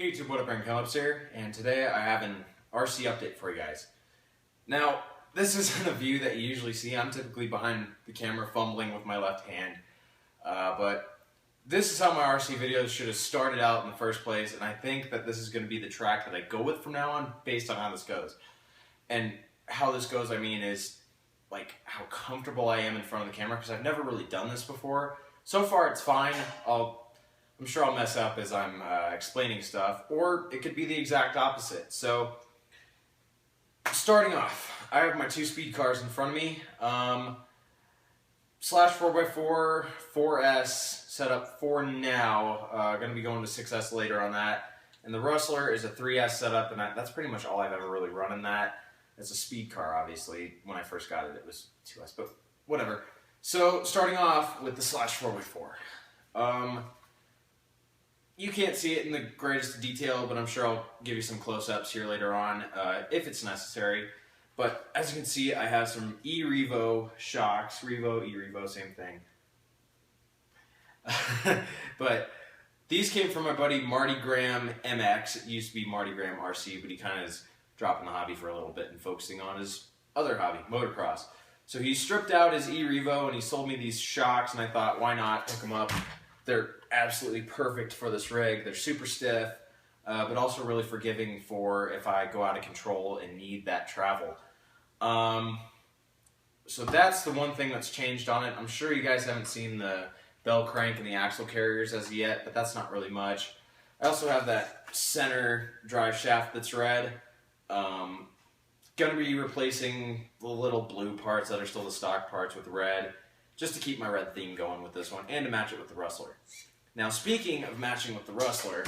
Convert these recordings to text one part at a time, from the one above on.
Hey YouTube, what up, Aaron Kellops here, and today I have an RC update for you guys. Now, this isn't a view that you usually see. I'm typically behind the camera fumbling with my left hand, but this is how my RC videos should have started out in the first place, and I think that this is going to be the track that I go with from now on based on how this goes. And how this goes, I mean, is like how comfortable I am in front of the camera, because I've never really done this before. So far it's fine. I'm sure I'll mess up as I'm explaining stuff, or it could be the exact opposite. So, starting off, I have my two speed cars in front of me. Slash 4x4, 4S setup for now. Going to be going to 6S later on that. And the Rustler is a 3S setup, and that's pretty much all I've ever really run in that. It's a speed car, obviously. When I first got it, it was 2S, but whatever. So, starting off with the Slash 4x4. You can't see it in the greatest detail, but I'm sure I'll give you some close-ups here later on if it's necessary. But as you can see, I have some E-Revo shocks. Revo, E-Revo, same thing. But these came from my buddy Marty Graham MX. It used to be Marty Graham RC, but he kind of is dropping the hobby for a little bit and focusing on his other hobby, motocross. So he stripped out his E-Revo and he sold me these shocks, and I thought, why not hook them up? They're absolutely perfect for this rig. They're super stiff, but also really forgiving for if I go out of control and need that travel. So that's the one thing that's changed on it. I'm sure you guys haven't seen the bell crank and the axle carriers as yet, but that's not really much. I also have that center drive shaft that's red. Gonna be replacing the little blue parts that are still the stock parts with red, just to keep my red theme going with this one, and to match it with the Rustler. Now, speaking of matching with the Rustler,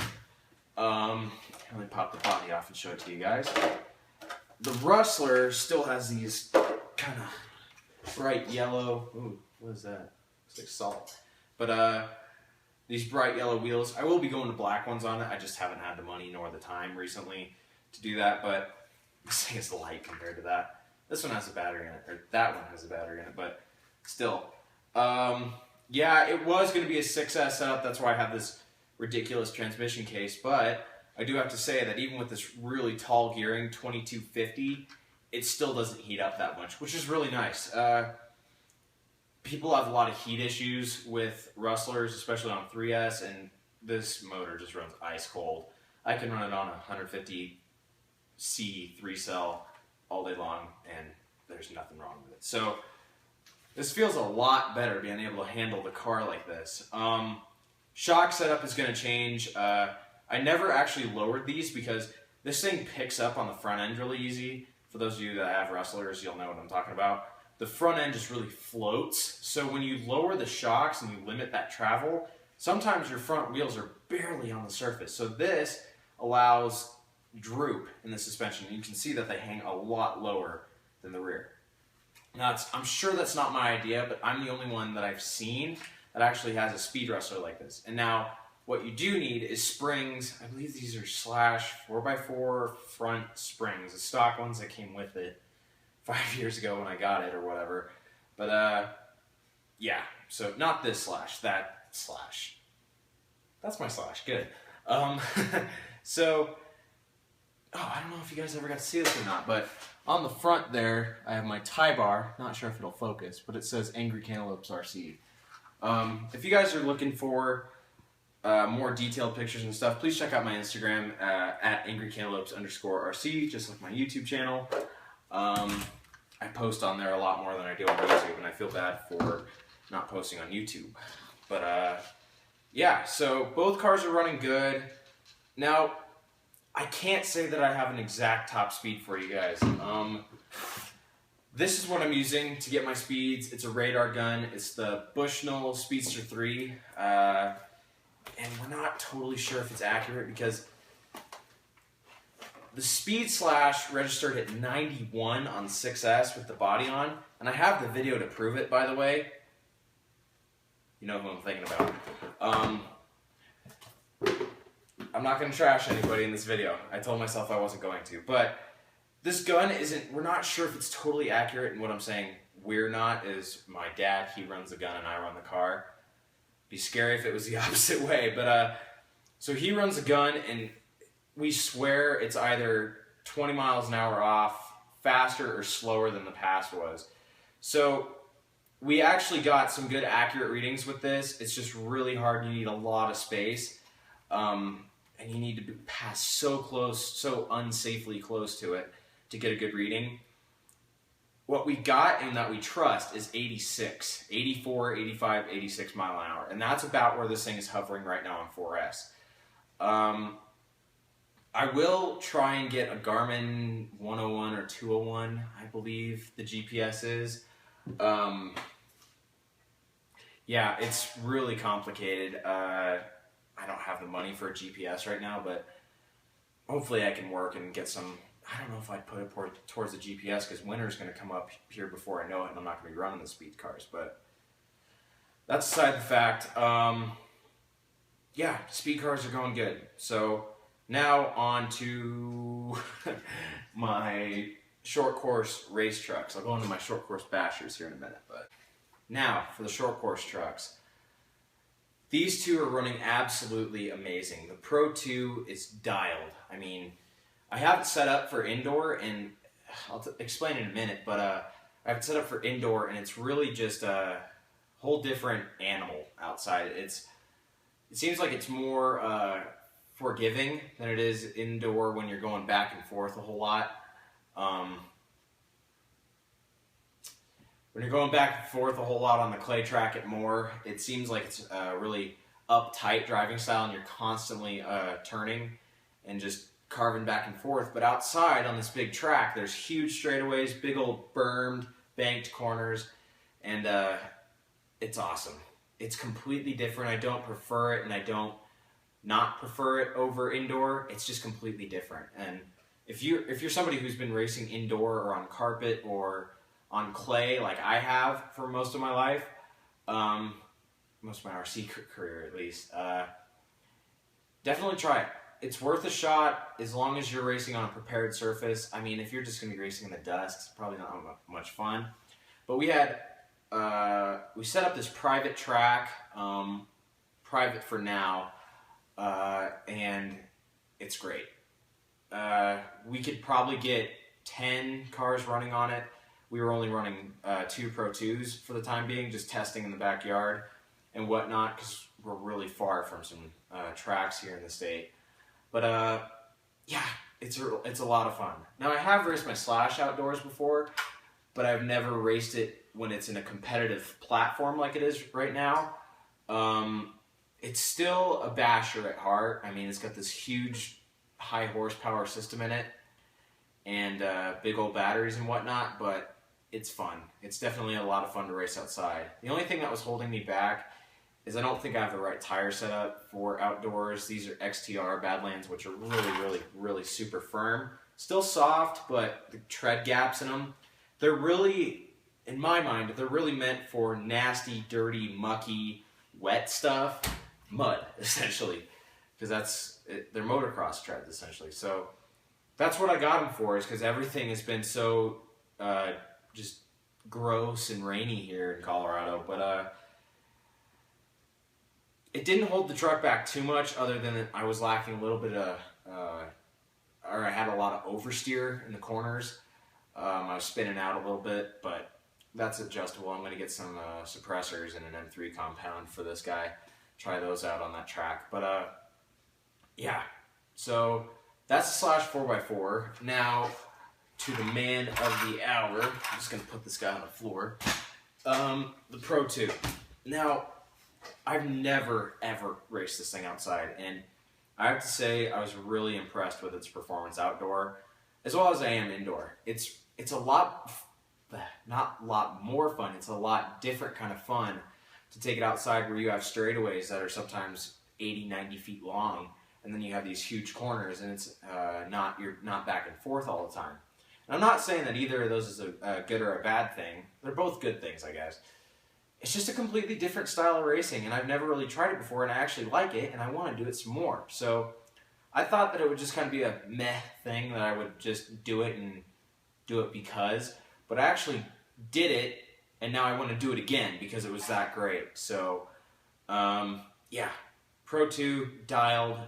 let me pop the body off and show it to you guys. The Rustler still has these kind of bright yellow, ooh, what is that? Looks like salt. But these bright yellow wheels. I will be going to black ones on it. I just haven't had the money nor the time recently to do that, but this thing is light compared to that. This one has a battery in it, or that one has a battery in it, but still. Yeah, it was going to be a 6S setup. That's why I have this ridiculous transmission case, but I do have to say that even with this really tall gearing, 2250, it still doesn't heat up that much, which is really nice. People have a lot of heat issues with Rustlers, especially on 3S, and this motor just runs ice cold. I can run it on a 150C 3-cell all day long, and there's nothing wrong with it. So this feels a lot better being able to handle the car like this. Shock setup is going to change. I never actually lowered these because this thing picks up on the front end really easy. For those of you that have Rustlers, you'll know what I'm talking about. The front end just really floats. So when you lower the shocks and you limit that travel, sometimes your front wheels are barely on the surface. So this allows droop in the suspension. You can see that they hang a lot lower than the rear. Now, I'm sure that's not my idea, but I'm the only one that I've seen that actually has a speed Rustler like this. And now, what you do need is springs. I believe these are Slash 4x4 front springs, the stock ones that came with it 5 years ago when I got it or whatever. But, yeah, so not this Slash, that Slash. That's my Slash, good. So, I don't know if you guys ever got to see this or not, but on the front there, I have my tie bar. Not sure if it'll focus, but it says Angry Cantaloupes RC. If you guys are looking for more detailed pictures and stuff, please check out my Instagram at angrycantaloupes_RC, just like my YouTube channel. I post on there a lot more than I do on YouTube, and I feel bad for not posting on YouTube. But yeah, so both cars are running good. Now, I can't say that I have an exact top speed for you guys. This is what I'm using to get my speeds. It's a radar gun. It's the Bushnell Speedster 3. And we're not totally sure if it's accurate because the Speed Slash registered at 91 on 6S with the body on. And I have the video to prove it, by the way. You know who I'm thinking about. I'm not going to trash anybody in this video. I told myself I wasn't going to. But this gun isn't, we're not sure if it's totally accurate, and what I'm saying we're not is my dad, he runs the gun and I run the car. Be scary if it was the opposite way, but so he runs the gun, and we swear it's either 20 miles an hour off, faster or slower than the past was. So we actually got some good accurate readings with this. It's just really hard. You need a lot of space. And you need to pass so close, so unsafely close to it to get a good reading. What we got and that we trust is 86, 84, 85, 86 mile an hour. And that's about where this thing is hovering right now on 4S. I will try and get a Garmin 101 or 201, I believe the GPS is. Yeah, it's really complicated. I don't have the money for a GPS right now, but hopefully I can work and get some. I don't know if I'd put it towards the GPS because winter's going to come up here before I know it, and I'm not going to be running the speed cars. But that's aside the fact. Yeah, speed cars are going good. So now on to my short course race trucks. I'll go into my short course bashers here in a minute. But now for the short course trucks. These two are running absolutely amazing. The Pro 2 is dialed. I mean, I have it set up for indoor, and I'll explain in a minute, but I have it set up for indoor, and it's really just a whole different animal outside. It seems like it's more forgiving than it is indoor when you're going back and forth a whole lot. When you're going back and forth a whole lot on the clay track at Moore, it seems like it's a really uptight driving style and you're constantly turning and just carving back and forth. But outside on this big track, there's huge straightaways, big old bermed, banked corners, and it's awesome. It's completely different. I don't prefer it and I don't not prefer it over indoor. It's just completely different. And if you're somebody who's been racing indoor or on carpet or on clay like I have for most of my life, most of my RC career at least, definitely try it. It's worth a shot as long as you're racing on a prepared surface. I mean, if you're just going to be racing in the dust, it's probably not much fun. But we set up this private track, private for now, and it's great. We could probably get 10 cars running on it. We were only running 2 Pro 2s for the time being, just testing in the backyard and whatnot, because we're really far from some tracks here in the state. But yeah, it's a lot of fun. Now I have raced my Slash outdoors before, but I've never raced it when it's in a competitive platform like it is right now. It's still a basher at heart. I mean, it's got this huge high horsepower system in it and big old batteries and whatnot, but it's fun. It's definitely a lot of fun to race outside. The only thing that was holding me back is I don't think I have the right tire setup for outdoors. These are XTR Badlands, which are really, really, really super firm. Still soft, but the tread gaps in them, they're really, in my mind, they're really meant for nasty, dirty, mucky, wet stuff. Mud, essentially. Because they're motocross treads, essentially. So that's what I got them for, is because everything has been so just gross and rainy here in Colorado. But it didn't hold the truck back too much, other than I was lacking a little bit of, or I had a lot of oversteer in the corners. I was spinning out a little bit, but that's adjustable. I'm going to get some suppressors and an M3 compound for this guy. Try those out on that track. But yeah, so that's the Slash 4x4. Now to the man of the hour. I'm just going to put this guy on the floor. The Pro 2. Now, I've never, ever raced this thing outside, and I have to say I was really impressed with its performance outdoor, as well as I am indoor. It's a lot, not a lot more fun, it's a lot different kind of fun to take it outside where you have straightaways that are sometimes 80, 90 feet long, and then you have these huge corners, and it's you're not back and forth all the time. And I'm not saying that either of those is a good or a bad thing. They're both good things, I guess. It's just a completely different style of racing, and I've never really tried it before, and I actually like it, and I want to do it some more. So I thought that it would just kind of be a meh thing, that I would just do it and do it because, but I actually did it, and now I want to do it again because it was that great. So, yeah, Pro 2 dialed.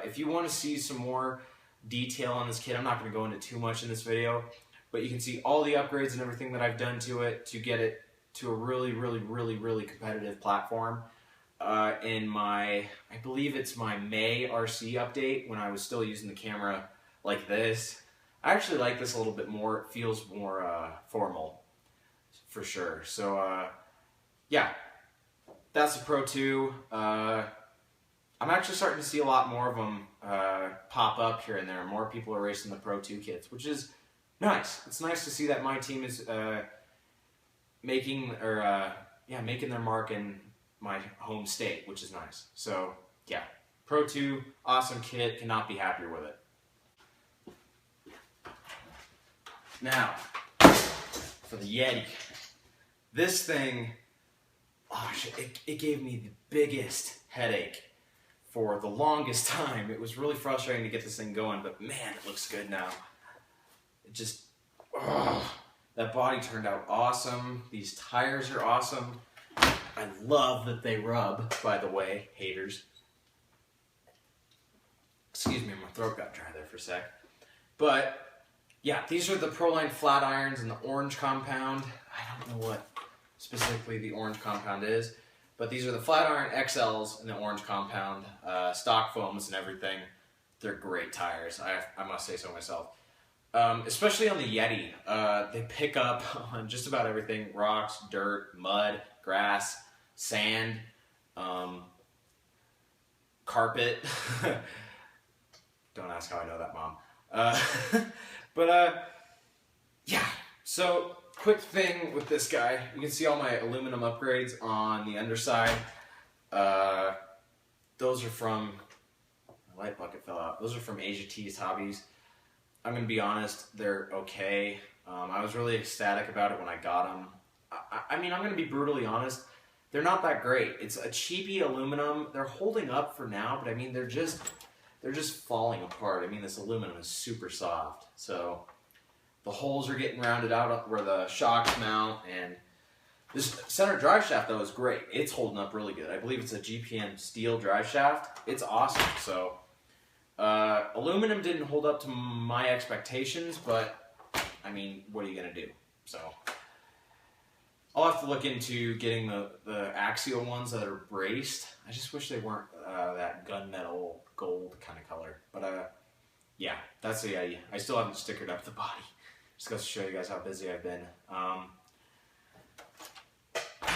If you want to see some more detail on this kit, I'm not going to go into too much in this video, but you can see all the upgrades and everything that I've done to it to get it to a really, really, really, really competitive platform. In my, I believe it's my May RC update, when I was still using the camera like this. I actually like this a little bit more. It feels more formal, for sure. So, yeah, that's the Pro 2. I'm actually starting to see a lot more of them pop up here and there. More people are racing the Pro 2 kits, which is nice. It's nice to see that my team is making their mark in my home state, which is nice. So yeah, Pro 2, awesome kit. Cannot be happier with it. Now, for the Yeti. This thing, oh shit, it gave me the biggest headache for the longest time. It was really frustrating to get this thing going, but man, it looks good now. It just, that body turned out awesome. These tires are awesome. I love that they rub, by the way, haters. Excuse me, my throat got dry there for a sec. But, yeah, these are the Proline flat irons in the orange compound. I don't know what specifically the orange compound is, but these are the flat iron XLs in the orange compound. Stock foams and everything. They're great tires, I must say so myself. Especially on the Yeti. They pick up on just about everything. Rocks, dirt, mud, grass, sand, carpet. Don't ask how I know that, Mom. Yeah, so quick thing with this guy. You can see all my aluminum upgrades on the underside. Those are from, my light bucket fell out. Those are from Asia Tees Hobbies. I'm going to be honest, they're okay. I was really ecstatic about it when I got them. I mean, I'm going to be brutally honest. They're not that great. It's a cheapy aluminum. They're holding up for now, but I mean, they're just falling apart. I mean, this aluminum is super soft. So the holes are getting rounded out where the shocks mount, and this center drive shaft, though, is great. It's holding up really good. I believe it's a GPM steel drive shaft. It's awesome. So aluminum didn't hold up to my expectations, but I mean, what are you going to do? So I'll have to look into getting the axial ones that are braced. I just wish they weren't that gunmetal gold kind of color. But yeah, that's the Yeti. I still haven't stickered up the body. Just goes to show you guys how busy I've been. I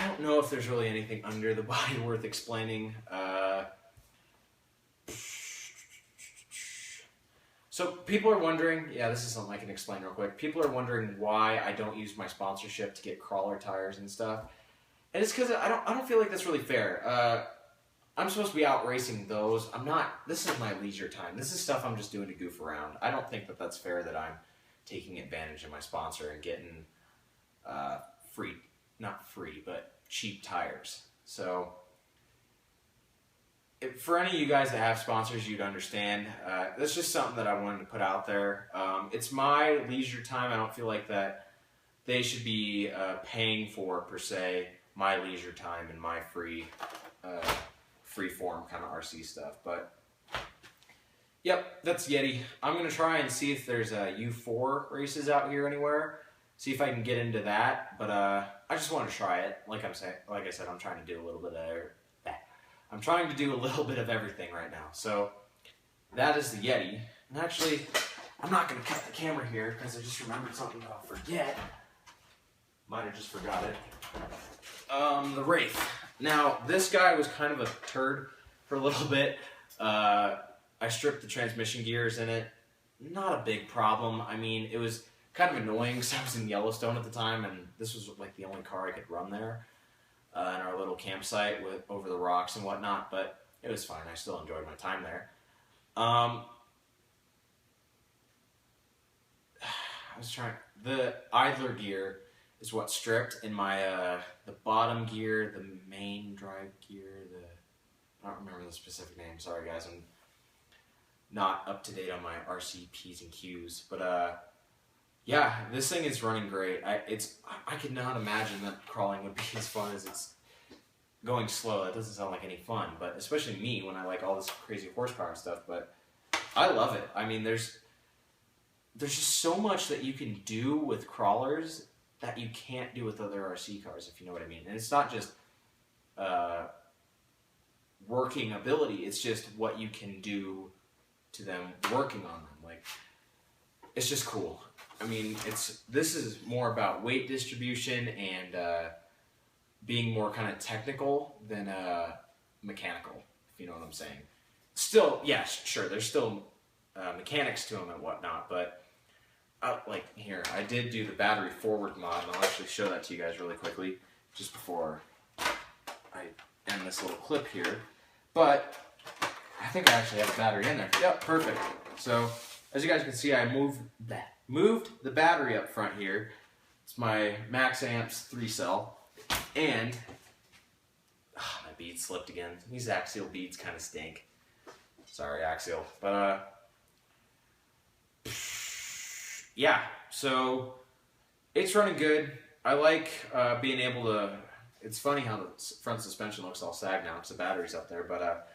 don't know if there's really anything under the body worth explaining. So people are wondering, yeah, this is something I can explain real quick. People are wondering why I don't use my sponsorship to get crawler tires and stuff. And it's because I don't feel like that's really fair. I'm supposed to be out racing those. I'm not. This is my leisure time. This is stuff I'm just doing to goof around. I don't think that that's fair that I'm taking advantage of my sponsor and getting not free, but cheap tires. So for any of you guys that have sponsors, you'd understand. That's just something that I wanted to put out there. It's my leisure time. I don't feel like that they should be paying for, per se, my leisure time and my free form kind of RC stuff. But yep, that's Yeti. I'm going to try and see if there's U4 races out here anywhere. See if I can get into that. But I just want to try it. Like I said, I'm trying to do a little bit of everything right now. So that is the Yeti. And actually, I'm not going to cut the camera here because I just remembered something that I'll forget. Might have just forgot it. The Wraith. Now, this guy was kind of a turd for a little bit. I stripped the transmission gears in it. Not a big problem. I mean, it was kind of annoying because I was in Yellowstone at the time, and this was like the only car I could run there in our little campsite over the rocks and whatnot. But it was fine. I still enjoyed my time there. The idler gear is what stripped in my the bottom gear, the main drive gear, I don't remember the specific name. Sorry guys, I'm not up to date on my RC P's and Q's, but yeah, this thing is running great. I could not imagine that crawling would be as fun as going slow. That doesn't sound like any fun, but especially me when I like all this crazy horsepower and stuff. But I love it. I mean, there's just so much that you can do with crawlers that you can't do with other RC cars, if you know what I mean. And it's not just working ability; it's just what you can do to them working on them. Like, it's just cool. I mean, this is more about weight distribution and being more kind of technical than mechanical, if you know what I'm saying. Still, yeah, sure, there's still mechanics to them and whatnot, but like here, I did do the battery forward mod, and I'll actually show that to you guys really quickly, just before I end this little clip here. But I think I actually have a battery in there. Yep, perfect. So, as you guys can see, I moved the battery up front here. It's my Max Amps 3-cell. And, my bead slipped again. These Axial beads kind of stink. Sorry, Axial. But, yeah, so it's running good. I like being able to, it's funny how the front suspension looks all sag now because the battery's up there, but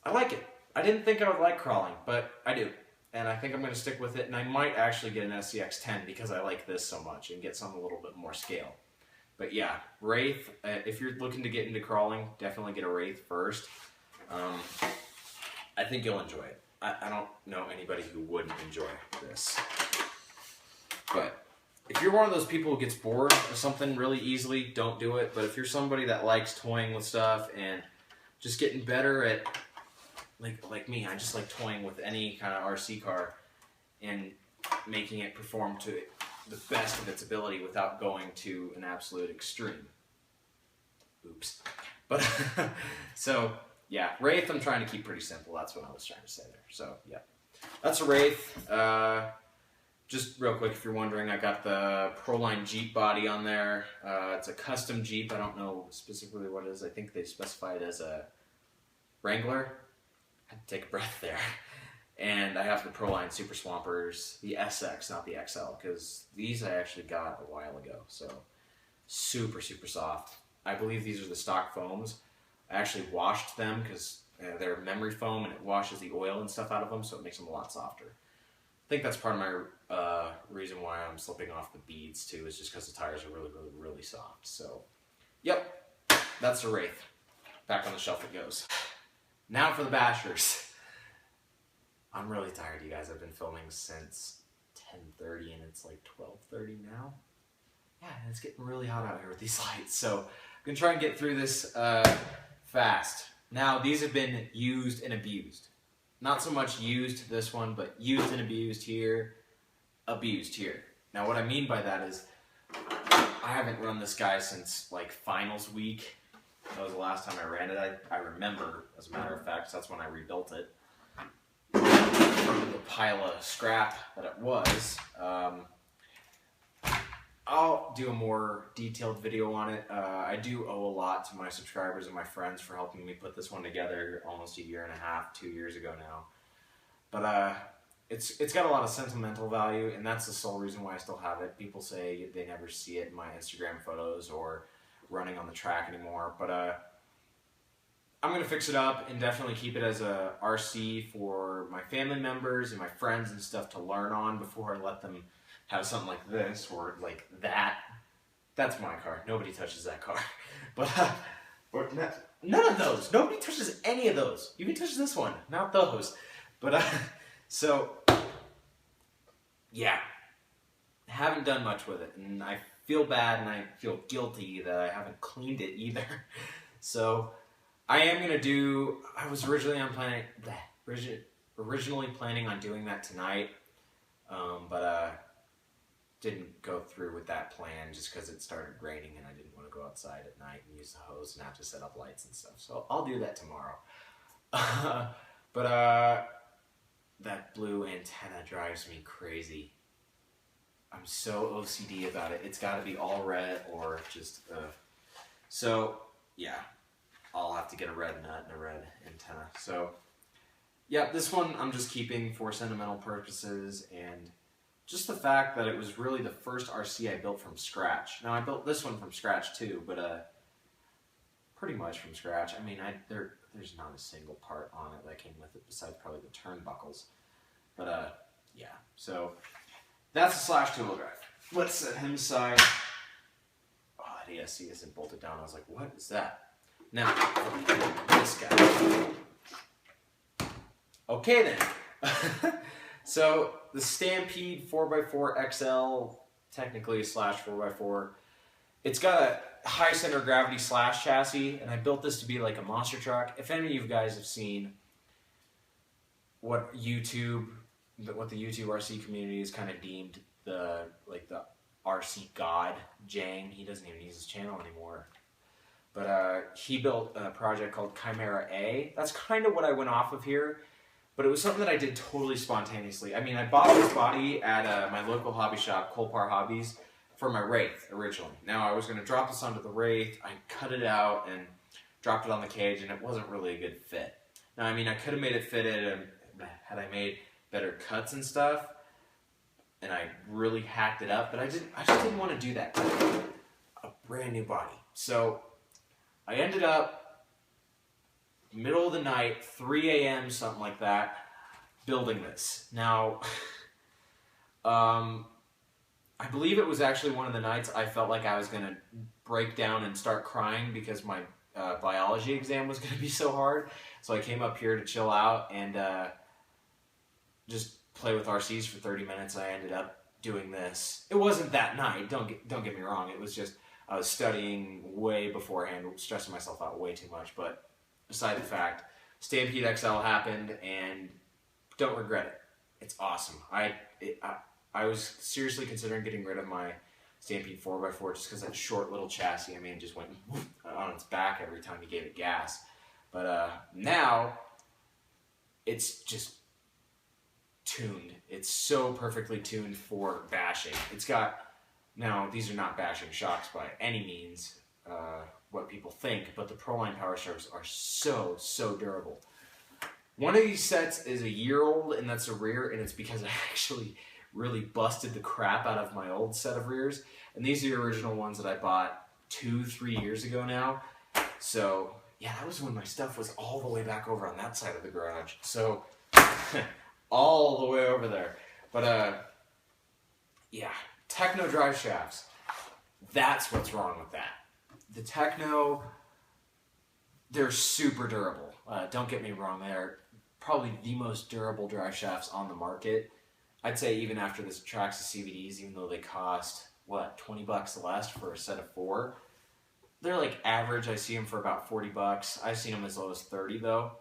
I like it. I didn't think I would like crawling, but I do. And I think I'm going to stick with it, and I might actually get an SCX-10 because I like this so much and get something a little bit more scale. But yeah, Wraith, if you're looking to get into crawling, definitely get a Wraith first. I think you'll enjoy it. I don't know anybody who wouldn't enjoy this. But if you're one of those people who gets bored of something really easily, don't do it. But if you're somebody that likes toying with stuff and just getting better at, like me, I just like toying with any kind of RC car and making it perform to the best of its ability without going to an absolute extreme. Oops. But, so, yeah, Wraith I'm trying to keep pretty simple. That's what I was trying to say there. So, yeah. That's a Wraith. Just real quick, if you're wondering, I got the Proline Jeep body on there. It's a custom Jeep. I don't know specifically what it is. I think they specify it as a Wrangler. I had to take a breath there. And I have the Proline Super Swampers, the SX, not the XL, because these I actually got a while ago. So, super, super soft. I believe these are the stock foams. I actually washed them because they're memory foam and it washes the oil and stuff out of them, so it makes them a lot softer. I think that's part of my reason why I'm slipping off the beads too, is just because the tires are really, really, really soft. So, yep, that's the Wraith. Back on the shelf it goes. Now for the bashers. I'm really tired, you guys. I've been filming since 10:30 and it's like 12:30 now. Yeah, and it's getting really hot out here with these lights. So I'm gonna try and get through this fast. Now, these have been used and abused. Not so much used this one, but used and abused here, abused here. Now, what I mean by that is I haven't run this guy since like finals week. That was the last time I ran it. I remember, as a matter of fact, that's when I rebuilt it from the pile of scrap that it was. I'll do a more detailed video on it. I do owe a lot to my subscribers and my friends for helping me put this one together almost a year and a half, 2 years ago now. But it's got a lot of sentimental value, and that's the sole reason why I still have it. People say they never see it in my Instagram photos or running on the track anymore. But I'm going to fix it up and definitely keep it as a RC for my family members and my friends and stuff to learn on before I let them have something like this or like that. That's my car. Nobody touches that car. But none of those. Nobody touches any of those. You can touch this one, not those. But so yeah, haven't done much with it, and I feel bad and I feel guilty that I haven't cleaned it either. So I am gonna do. I was originally planning on doing that tonight, but didn't go through with that plan just because it started raining and I didn't want to go outside at night and use the hose and have to set up lights and stuff. So I'll do that tomorrow. But that blue antenna drives me crazy. I'm so OCD about it. It's got to be all red or just so yeah, I'll have to get a red nut and a red antenna. So yeah, this one I'm just keeping for sentimental purposes and just the fact that it was really the first RC I built from scratch. Now, I built this one from scratch too, but pretty much from scratch. I mean, there's not a single part on it that came with it besides probably the turnbuckles. But yeah. So that's the Slash two-wheel drive. Let's set him aside. Oh, that ESC isn't bolted down. I was like, what is that? Now, this guy. Okay then. So the Stampede 4x4 XL, technically Slash 4x4, it's got a high center of gravity Slash chassis, and I built this to be like a monster truck. If any of you guys have seen what the YouTube RC community has kind of deemed the RC god, Jang, he doesn't even use his channel anymore. But he built a project called Chimera A. That's kind of what I went off of here. But it was something that I did totally spontaneously. I mean, I bought this body at my local hobby shop, Colpar Hobbies, for my Wraith originally. Now, I was going to drop this onto the Wraith. I cut it out and dropped it on the cage, and it wasn't really a good fit. Now, I mean, I could have made it fitted had I made better cuts and stuff, and I really hacked it up, but I just didn't want to do that to a brand new body. So I ended up middle of the night, 3 a.m., something like that, building this. Now, I believe it was actually one of the nights I felt like I was going to break down and start crying because my biology exam was going to be so hard. So I came up here to chill out and just play with RCs for 30 minutes. I ended up doing this. It wasn't that night, don't get me wrong. It was just I was studying way beforehand, stressing myself out way too much, but beside the fact, Stampede XL happened, and don't regret it. It's awesome. I was seriously considering getting rid of my Stampede 4x4 just because that short little chassis, I mean, it just went on its back every time you gave it gas. But now, it's just tuned. It's so perfectly tuned for bashing. It's got, now, these are not bashing shocks by any means, what people think, but the Proline Power Strokes are so durable. One of these sets is a year old, and that's a rear, and it's because I actually really busted the crap out of my old set of rears, and these are the original ones that I bought 2-3 years ago now. So yeah, that was when my stuff was all the way back over on that side of the garage, so all the way over there. But yeah, Tekno drive shafts, that's what's wrong with that. The Tekno, they're super durable. Don't get me wrong, they're probably the most durable drive shafts on the market. I'd say even after this Traxxas CVDs, even though they cost, what, 20 bucks less for a set of 4, they're like average. I see them for about 40 bucks. I've seen them as low as 30 though,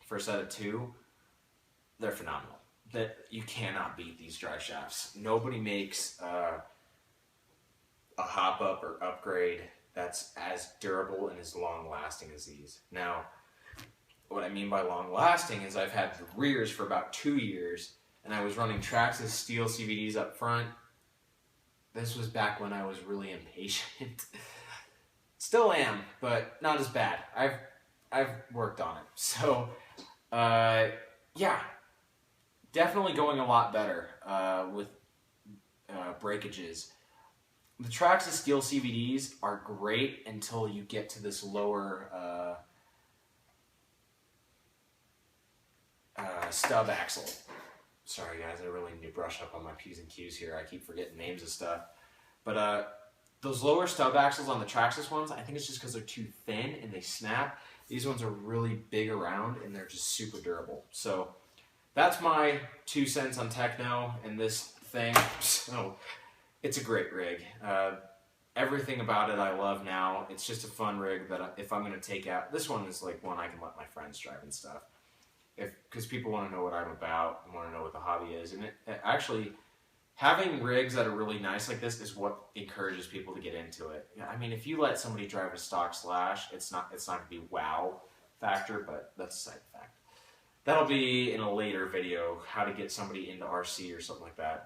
for a set of 2. They're phenomenal. That you cannot beat these drive shafts. Nobody makes a hop up or upgrade that's as durable and as long lasting as these. Now, what I mean by long lasting is I've had the rears for about 2 years, and I was running Traxxas steel CVDs up front. This was back when I was really impatient. Still am, but not as bad. I've worked on it. So, yeah, definitely going a lot better with breakages. The Traxxas steel CVDs are great until you get to this lower stub axle. Sorry guys, I really need to brush up on my P's and Q's here. I keep forgetting names of stuff. But those lower stub axles on the Traxxas ones, I think it's just because they're too thin and they snap. These ones are really big around and they're just super durable. So that's my 2 cents on Tekno and this thing. So it's a great rig. Everything about it I love now. It's just a fun rig that if I'm going to take out, this one is like one I can let my friends drive and stuff. Because people want to know what I'm about and want to know what the hobby is. And actually, having rigs that are really nice like this is what encourages people to get into it. I mean, if you let somebody drive a stock Slash, it's not going to be wow factor, but that's a side fact. That'll be in a later video, how to get somebody into RC or something like that,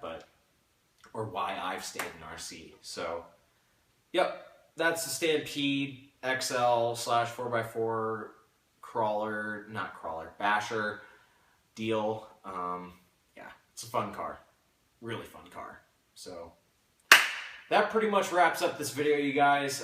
or why I've stayed in RC. So, yep, that's the Stampede XL / 4x4 basher deal. Yeah, it's a fun car. Really fun car. So, that pretty much wraps up this video, you guys.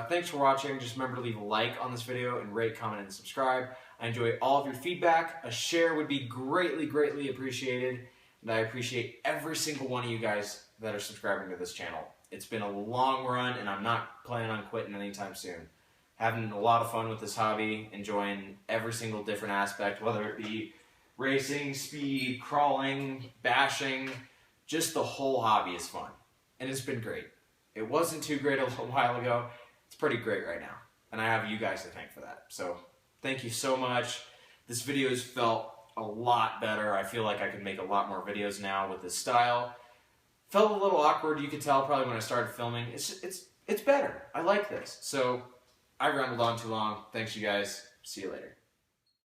Thanks for watching. Just remember to leave a like on this video and rate, comment, and subscribe. I enjoy all of your feedback. A share would be greatly, greatly appreciated. And I appreciate every single one of you guys that are subscribing to this channel. It's been a long run, and I'm not planning on quitting anytime soon. Having a lot of fun with this hobby, enjoying every single different aspect, whether it be racing, speed, crawling, bashing, just the whole hobby is fun. And it's been great. It wasn't too great a little while ago. It's pretty great right now. And I have you guys to thank for that. So thank you so much. This video has felt a lot better. I feel like I can make a lot more videos now with this style. Felt a little awkward, you could tell probably when I started filming. It's better. I like this. So I rambled on too long. Thanks you guys. See you later.